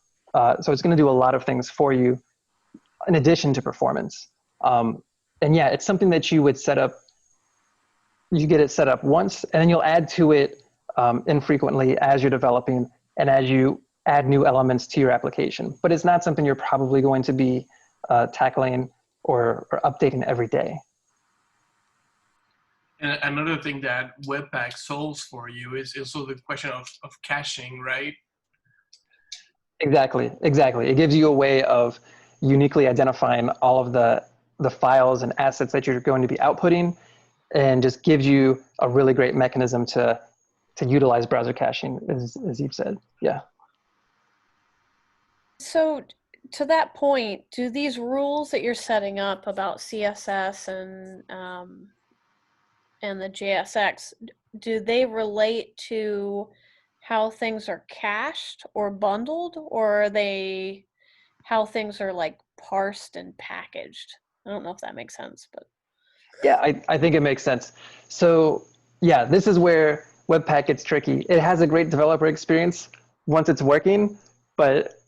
So it's going to do a lot of things for you in addition to performance. It's something that you would set up. You get it set up once, and then you'll add to it infrequently as you're developing and as you add new elements to your application. But it's not something you're probably going to be tackling or updating every day. And another thing that Webpack solves for you is also the question of caching, right? Exactly. It gives you a way of uniquely identifying all of the files and assets that you're going to be outputting, and just gives you a really great mechanism to utilize browser caching, as you've said. Yeah. So to that point, do these rules that you're setting up about CSS and the JSX, do they relate to how things are cached or bundled, or are they how things are like parsed and packaged? I don't know if that makes sense, but. Yeah, I think it makes sense. So yeah, this is where Webpack gets tricky. It has a great developer experience once it's working, but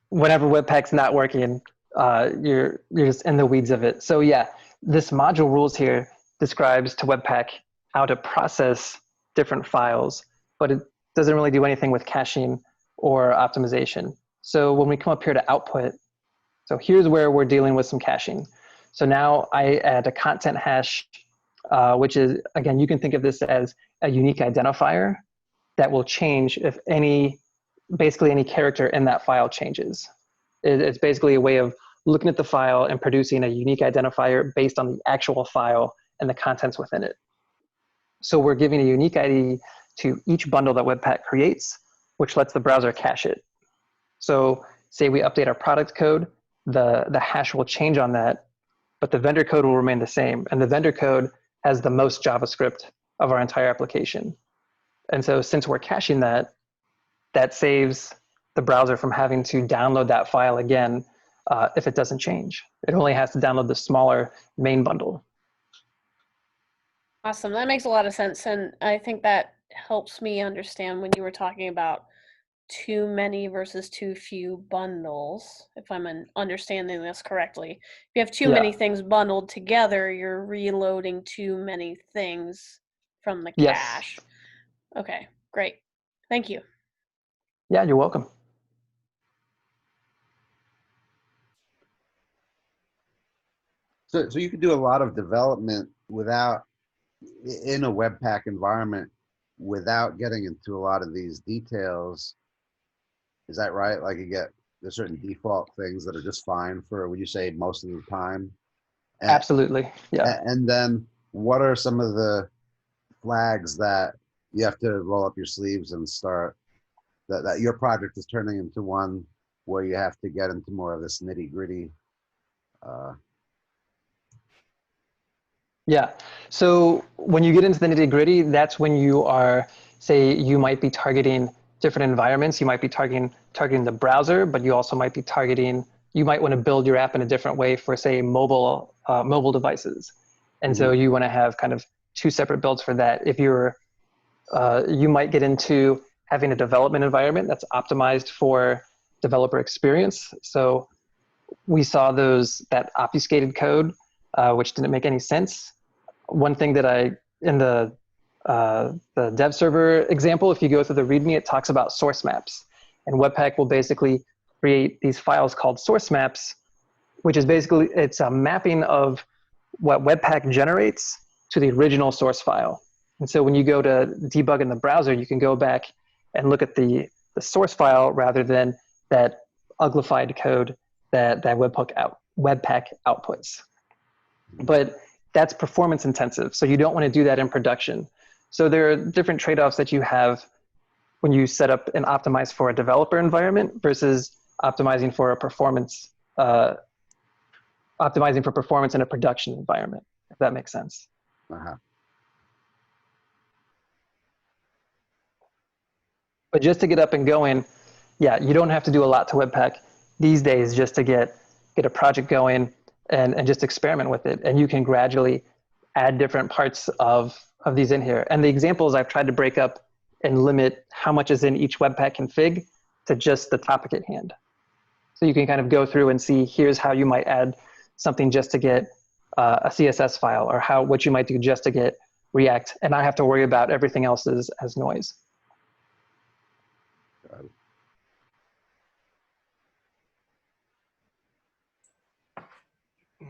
whenever Webpack's not working, you're just in the weeds of it. So yeah, this module rules here describes to Webpack how to process different files, but it doesn't really do anything with caching or optimization. So when we come up here to output, so here's where we're dealing with some caching. So now I add a content hash, which is, again, you can think of this as a unique identifier that will change if basically any character in that file changes. It's basically a way of looking at the file and producing a unique identifier based on the actual file and the contents within it. So we're giving a unique ID to each bundle that Webpack creates, which lets the browser cache it. So say we update our product code, the hash will change on that, but the vendor code will remain the same. And the vendor code has the most JavaScript of our entire application. And so since we're caching that saves the browser from having to download that file again if it doesn't change. It only has to download the smaller main bundle. Awesome. That makes a lot of sense. And I think that helps me understand when you were talking about too many versus too few bundles, if I'm understanding this correctly. If you have too many things bundled together, you're reloading too many things from the cache. Yes. Okay, great. Thank you. Yeah, you're welcome. So you could do a lot of development in a Webpack environment without getting into a lot of these details. Is that right? Like there's certain default things that are just fine for, would you say, most of the time? Absolutely, yeah. And then what are some of the flags that you have to roll up your sleeves and start, that your project is turning into one where you have to get into more of this nitty gritty? Yeah, so when you get into the nitty gritty, that's when you are say you might be targeting different environments. You might be targeting the browser, but you also might be targeting, you might want to build your app in a different way for, say, mobile devices. And so you want to have kind of two separate builds for that. If you're, you might get into having a development environment that's optimized for developer experience. So we saw that obfuscated code, which didn't make any sense. One thing that in the dev server example, if you go through the README, it talks about source maps. And Webpack will basically create these files called source maps, which is basically, it's a mapping of what Webpack generates to the original source file. And so when you go to debug in the browser, you can go back and look at the source file rather than that uglified code that Webpack outputs. But that's performance intensive, so you don't want to do that in production. So there are different trade-offs that you have when you set up and optimize for a developer environment versus optimizing for performance in a production environment, if that makes sense. But just to get up and going, yeah, you don't have to do a lot to Webpack these days just to get a project going and just experiment with it. And you can gradually add different parts of these in here. And the examples I've tried to break up and limit how much is in each Webpack config to just the topic at hand. So you can kind of go through and see, here's how you might add something just to get a CSS file, or what you might do just to get React, and not have to worry about everything else as noise.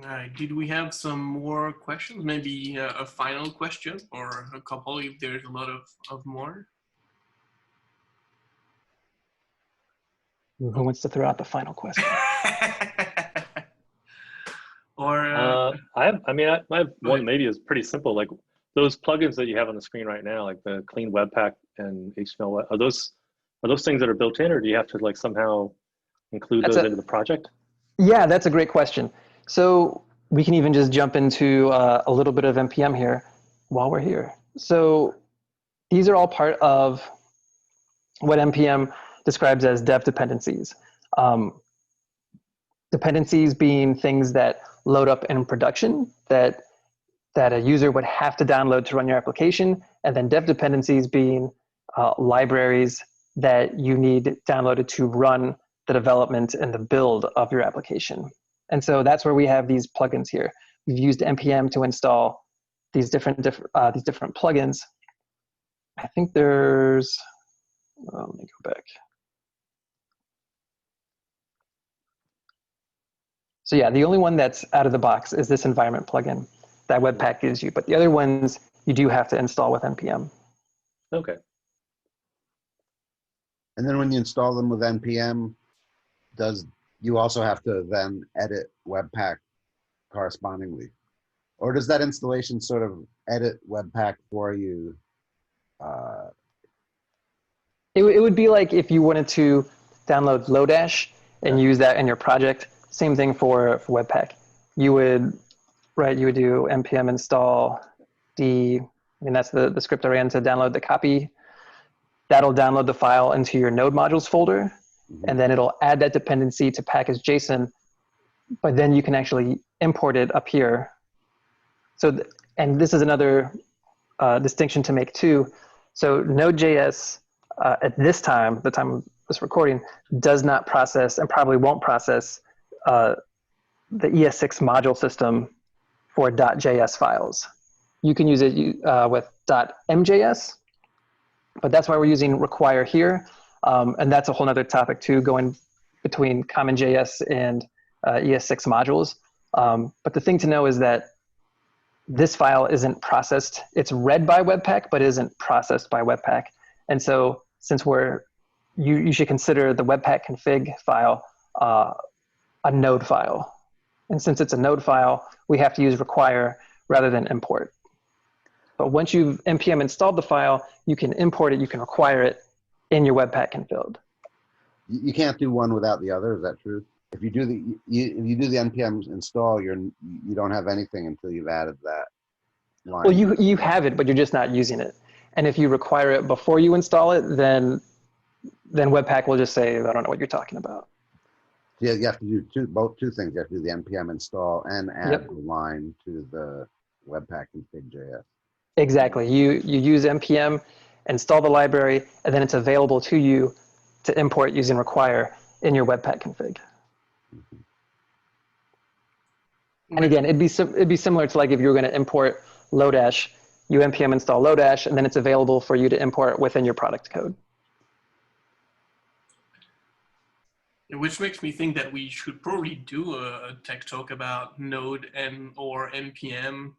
All right, did we have some more questions? Maybe a final question or a couple if there's a lot of more? Who wants to throw out the final question? Or I have one maybe is pretty simple. Like those plugins that you have on the screen right now, like the clean Webpack and HTML, are those things that are built in, or do you have to like somehow include those into the project? Yeah, that's a great question. So we can even just jump into a little bit of NPM here while we're here. So these are all part of what NPM describes as dev dependencies. Dependencies being things that load up in production that a user would have to download to run your application, and then dev dependencies being libraries that you need downloaded to run the development and the build of your application. And so that's where we have these plugins here. We've used NPM to install these different plugins. I think there's, let me go back. So yeah, the only one that's out of the box is this environment plugin that Webpack gives you, but the other ones you do have to install with NPM. Okay. And then when you install them with NPM, you also have to then edit Webpack correspondingly? Or does that installation sort of edit Webpack for you? It would be like if you wanted to download Lodash and use that in your project. Same thing for Webpack. You would do npm install that's the script I ran to download the copy. That'll download the file into your node modules folder, and then it'll add that dependency to package JSON, but then you can actually import it up here. So, and this is another distinction to make too. So Node.js at this time, the time of this recording, does not process and probably won't process the ES6 module system for .js files. You can use it with .mjs, but that's why we're using require here. And that's a whole nother topic too, going between CommonJS and ES6 modules. But the thing to know is that this file isn't processed. It's read by Webpack, but isn't processed by Webpack. And so since you should consider the Webpack config file a node file. And since it's a node file, we have to use require rather than import. But once you've npm installed the file, you can import it, you can require it in your Webpack config. You can't do one without the other. Is that true? If you do the npm install, you don't have anything until you've added that line. Well, you have it, but you're just not using it. And if you require it before you install it, then Webpack will just say, I don't know what you're talking about. Yeah, you have to do two things. You have to do the npm install and add the line to the Webpack config.js. Exactly. You use npm, install the library, and then it's available to you to import using require in your Webpack config. And again, it'd be similar to like if you were going to import Lodash, you npm install Lodash, and then it's available for you to import within your product code. Which makes me think that we should probably do a tech talk about Node and or npm.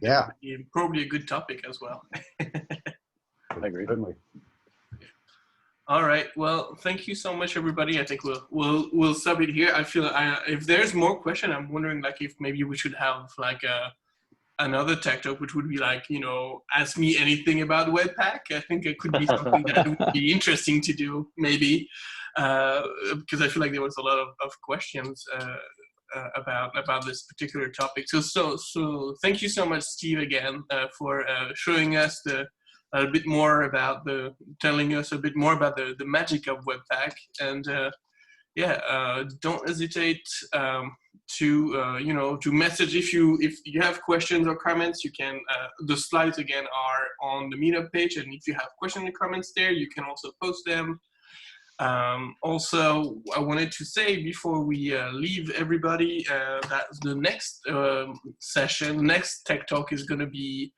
Yeah, Probably a good topic as well. I agree. certainly. All right. Well, thank you so much, everybody. I think we'll stop it here. I feel if there's more question, I'm wondering like if maybe we should have like another tech talk, which would be like, you know, ask me anything about Webpack. I think it could be something that would be interesting to do, maybe, because I feel like there was a lot of questions about this particular topic. So thank you so much, Steve, again, for showing us a bit more about telling us a bit more about the magic of Webpack. And don't hesitate to message if you have questions or comments. You can the slides again are on the meetup page, and if you have questions and comments there, you can also post them. Also, I wanted to say before we leave everybody that the next session, next tech talk is going to be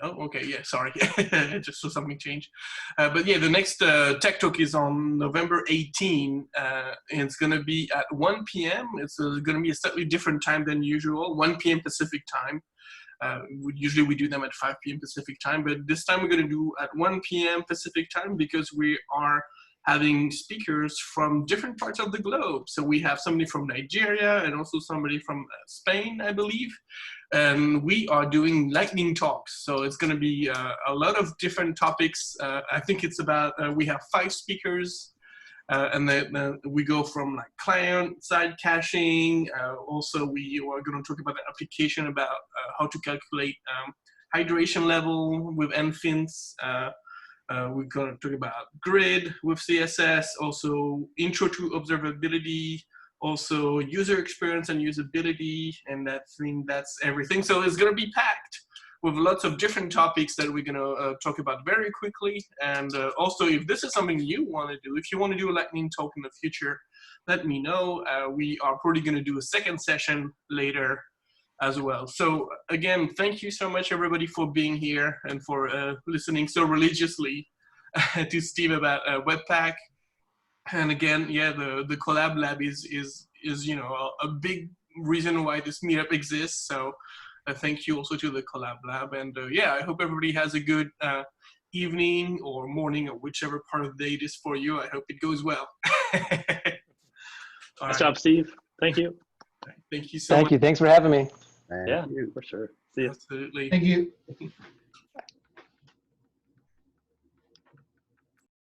okay, yeah, sorry. I just saw something change. But yeah, the next Tech Talk is on November 18, and it's going to be at 1 p.m. It's going to be a slightly different time than usual, 1 p.m. Pacific time. Usually we do them at 5 p.m. Pacific time, but this time we're going to do at 1 p.m. Pacific time because we are having speakers from different parts of the globe. So we have somebody from Nigeria and also somebody from Spain, I believe. And we are doing lightning talks. So it's going to be a lot of different topics. I think it's about, we have 5 speakers. And then we go from like client-side caching. Also, we are going to talk about the application about how to calculate hydration level with NFINS. We're going to talk about grid with CSS, also intro to observability, also user experience and usability, and that's everything. So it's going to be packed with lots of different topics that we're going to talk about very quickly. And also, if this is something you want to do, if you want to do a lightning talk in the future, let me know. We are probably going to do a second session later as well. So again, thank you so much, everybody, for being here and for listening so religiously to Steve about Webpack. And again, yeah, the Collab Lab is a big reason why this meetup exists. So thank you also to the Collab Lab. And I hope everybody has a good evening or morning or whichever part of the day it is for you. I hope it goes well. Nice job, Steve. Thank you. Thank you so much. Thank you. Thanks for having me. Yeah, for sure. See you. Absolutely. Thank you.